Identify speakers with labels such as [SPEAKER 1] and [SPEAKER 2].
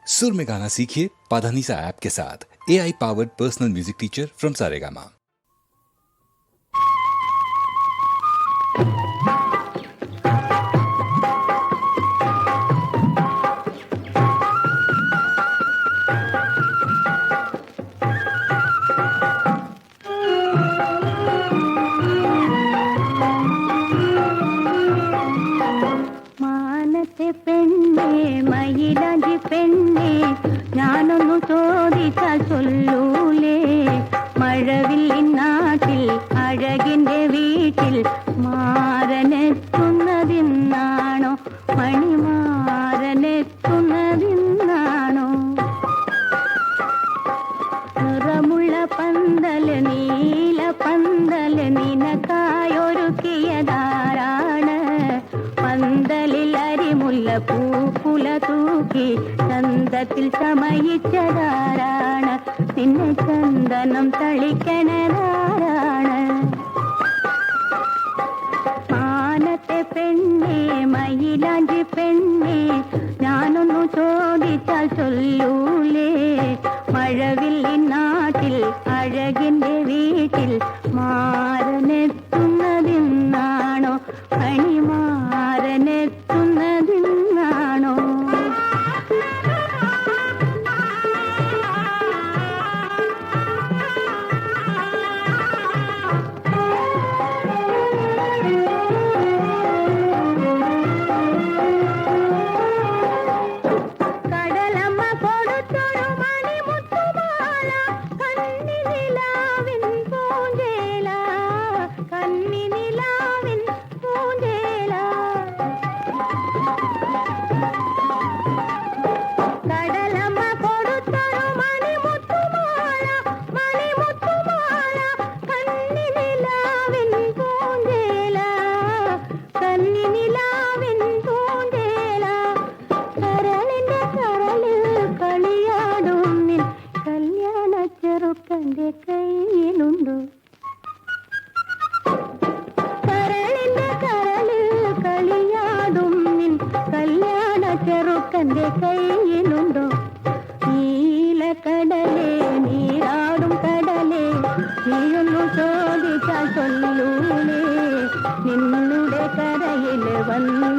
[SPEAKER 1] सुर में गाना सीखिए पाधानीसा ऐप के साथ। AI powered personal music teacher from Saregama.
[SPEAKER 2] പെണ്ണേ മയിലാഞ്ചി പെണ്ണേ ഞാനൊന്നു ചോദിച്ചാൽ ചൊല്ലൂലേ മഴവില്ലിൻ നാട്ടിൽ അഴകിന്റെ വീട്ടിൽ മാരനെത്തുന്നതിന്നാണോ മണിമാരനെത്തുന്നതിന്നാണോ നിറമുള്ള പന്തല് നീല പന്തല് നിനക്കായൊരുക്കിയതാരാണ് പന്തലിൽ അരിമുല്ല പൂക്കുല തൂക്കി ചന്തത്തിൽ ചമയിച്ചതാരാണ് നിന്നെ ചന്ദനം തളിക്കണതാരാണ് മാനത്തെ പെണ്ണേ മയിലാഞ്ചി പെണ്ണേ ഞാനൊന്നു ചോദിച്ചാൽ ചൊല്ലൂലേ മഴവില്ലിൻ നാട്ടിൽ അഴകിന്റെ വീട്ടിൽ മാരനെത്തുന്നതിന്നാണോ മണിമാരനെത്തുന്നതിന്നാണോ ചെറുക്കന്റെ കയ്യിലുണ്ടോ കരളിന്റെ കരളിൽ കളിയാടും നിൻ കല്യാണ ചെറുക്കന്റെ കയ്യിലുണ്ടോ നീലക്കടലേ നീരാടും കടലേ നീയൊന്നു ചോദിച്ചാൽ ചൊല്ലൂലേ നിന്നുടെ കരയിൽ വന്നു